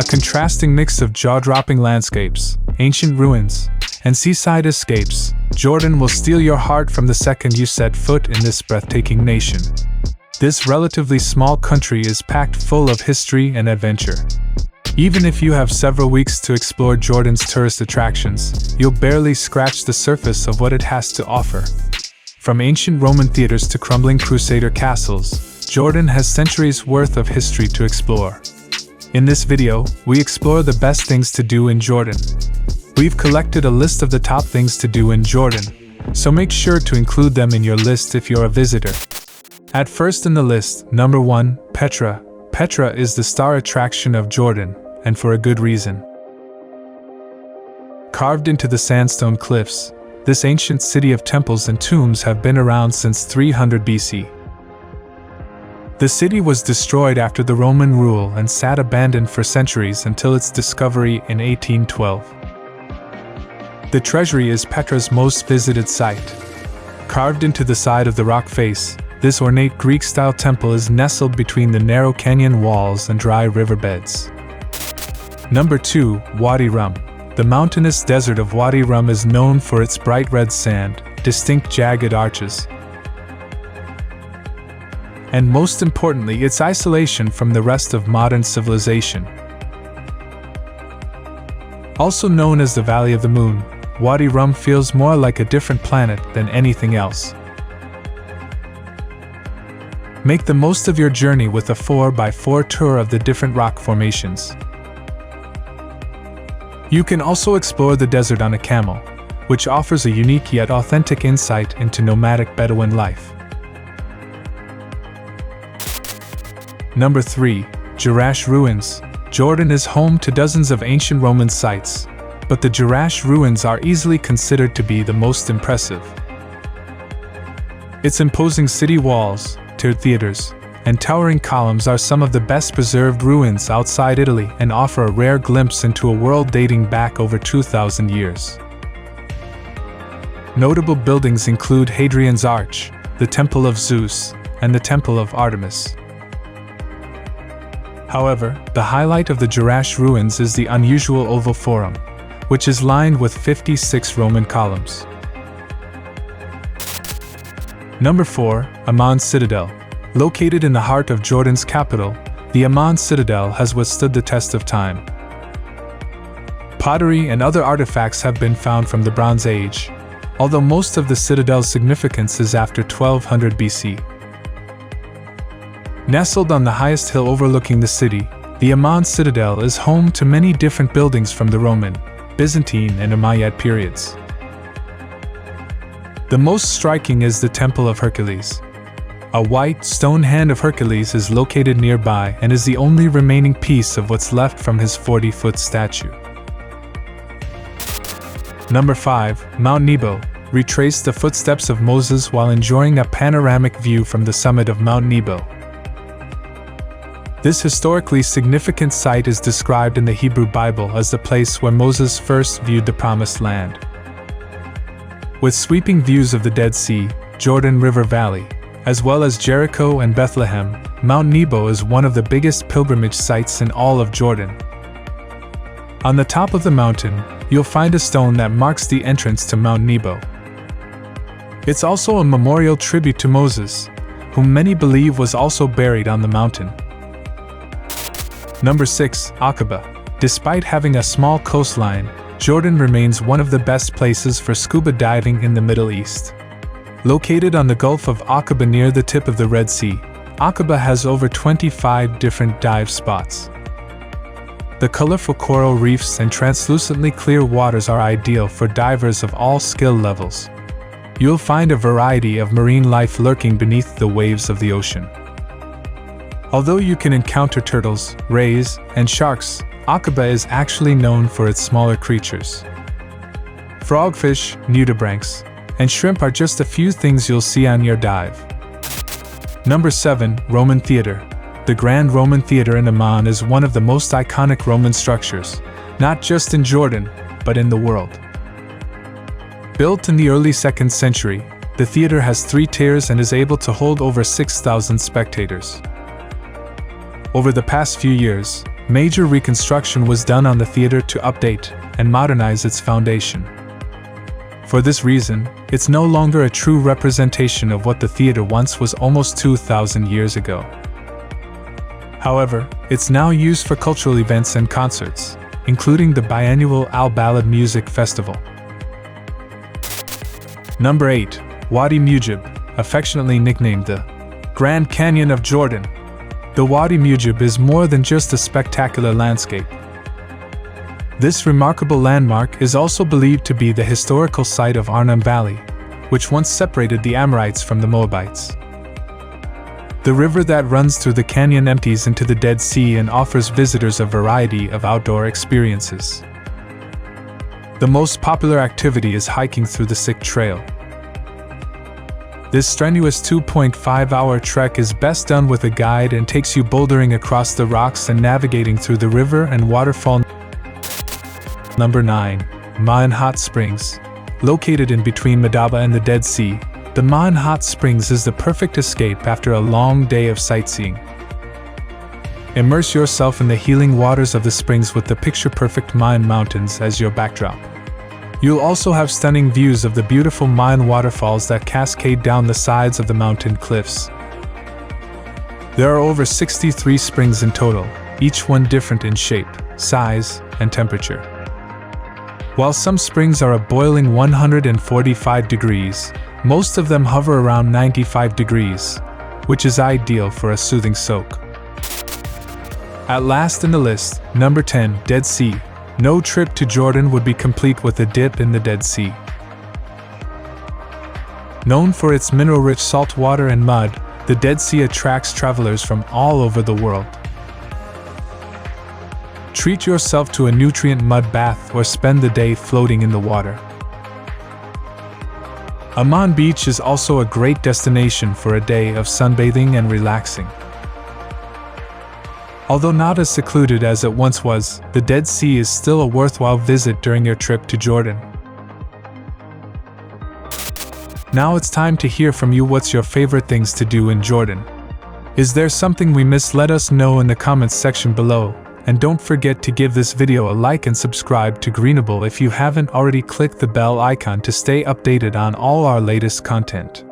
A contrasting mix of jaw-dropping landscapes, ancient ruins, and seaside escapes, Jordan will steal your heart from the second you set foot in this breathtaking nation. This relatively small country is packed full of history and adventure. Even if you have several weeks to explore Jordan's tourist attractions, you'll barely scratch the surface of what it has to offer. From ancient Roman theaters to crumbling Crusader castles, Jordan has centuries worth of history to explore. In this video, we explore the best things to do in Jordan. We've collected a list of the top things to do in Jordan, so make sure to include them in your list if you're a visitor. At first in the list, number 1, Petra. Petra is the star attraction of Jordan, and for a good reason. Carved into the sandstone cliffs, this ancient city of temples and tombs have been around since 300 BC. The city was destroyed after the Roman rule and sat abandoned for centuries until its discovery in 1812. The treasury is Petra's most visited site. Carved into the side of the rock face, this ornate Greek-style temple is nestled between the narrow canyon walls and dry riverbeds. Number 2, Wadi Rum. The mountainous desert of Wadi Rum is known for its bright red sand, distinct jagged arches, and most importantly, its isolation from the rest of modern civilization. Also known as the Valley of the Moon, Wadi Rum feels more like a different planet than anything else. Make the most of your journey with a 4x4 tour of the different rock formations. You can also explore the desert on a camel, which offers a unique yet authentic insight into nomadic Bedouin life. Number 3, Jerash Ruins. Jordan is home to dozens of ancient Roman sites, but the Jerash Ruins are easily considered to be the most impressive. Its imposing city walls, tiered theaters, and towering columns are some of the best preserved ruins outside Italy and offer a rare glimpse into a world dating back over 2,000 years. Notable buildings include Hadrian's Arch, the Temple of Zeus, and the Temple of Artemis. However, the highlight of the Jerash Ruins is the unusual oval forum, which is lined with 56 Roman columns. Number 4, Amman Citadel. Located in the heart of Jordan's capital, the Amman Citadel has withstood the test of time. Pottery and other artifacts have been found from the Bronze Age, although most of the citadel's significance is after 1200 BC. Nestled on the highest hill overlooking the city, the Amman Citadel is home to many different buildings from the Roman, Byzantine, and Umayyad periods. The most striking is the Temple of Hercules. A white, stone hand of Hercules is located nearby and is the only remaining piece of what's left from his 40-foot statue. Number 5, Mount Nebo. Retrace the footsteps of Moses while enjoying a panoramic view from the summit of Mount Nebo. This historically significant site is described in the Hebrew Bible as the place where Moses first viewed the Promised Land. With sweeping views of the Dead Sea, Jordan River Valley, as well as Jericho and Bethlehem, Mount Nebo is one of the biggest pilgrimage sites in all of Jordan. On the top of the mountain, you'll find a stone that marks the entrance to Mount Nebo. It's also a memorial tribute to Moses, whom many believe was also buried on the mountain. Number 6, Aqaba. Despite having a small coastline, Jordan remains one of the best places for scuba diving in the Middle East. Located on the Gulf of Aqaba near the tip of the Red Sea, Aqaba has over 25 different dive spots. The colorful coral reefs and translucently clear waters are ideal for divers of all skill levels. You'll find a variety of marine life lurking beneath the waves of the ocean. Although you can encounter turtles, rays, and sharks, Aqaba is actually known for its smaller creatures. Frogfish, nudibranchs, and shrimp are just a few things you'll see on your dive. Number 7, Roman Theater. The Grand Roman Theater in Amman is one of the most iconic Roman structures, not just in Jordan, but in the world. Built in the early 2nd century, the theater has 3 tiers and is able to hold over 6,000 spectators. Over the past few years, Major reconstruction was done on the theater to update and modernize its foundation. For this reason, it's no longer a true representation of what the theater once was almost 2,000 years ago. However, it's now used for cultural events and concerts, including the biannual Al Balad Music Festival. Number 8. Wadi Mujib, affectionately nicknamed the Grand Canyon of Jordan. The Wadi Mujib is more than just a spectacular landscape. This remarkable landmark is also believed to be the historical site of Arnhem Valley, which once separated the Amorites from the Moabites. The river that runs through the canyon empties into the Dead Sea and offers visitors a variety of outdoor experiences. The most popular activity is hiking through the Sikh Trail. This strenuous 2.5-hour trek is best done with a guide and takes you bouldering across the rocks and navigating through the river and waterfall. Number 9. Ma'an Hot Springs. Located in between Madaba and the Dead Sea, the Ma'an Hot Springs is the perfect escape after a long day of sightseeing. Immerse yourself in the healing waters of the springs with the picture-perfect Ma'an Mountains as your backdrop. You'll also have stunning views of the beautiful Ma'an waterfalls that cascade down the sides of the mountain cliffs. There are over 63 springs in total, each one different in shape, size, and temperature. While some springs are a boiling 145 degrees, most of them hover around 95 degrees, which is ideal for a soothing soak. At last in the list, number 10, Dead Sea. No trip to Jordan would be complete with a dip in the Dead Sea. Known for its mineral-rich salt water and mud, the Dead Sea attracts travelers from all over the world. Treat yourself to a nutrient mud bath or spend the day floating in the water. Amman Beach is also a great destination for a day of sunbathing and relaxing. Although not as secluded as it once was, the Dead Sea is still a worthwhile visit during your trip to Jordan. Now it's time to hear from you. What's your favorite things to do in Jordan? Is there something we missed? Let us know in the comments section below. And don't forget to give this video a like and subscribe to Greenable if you haven't already. Click the bell icon to stay updated on all our latest content.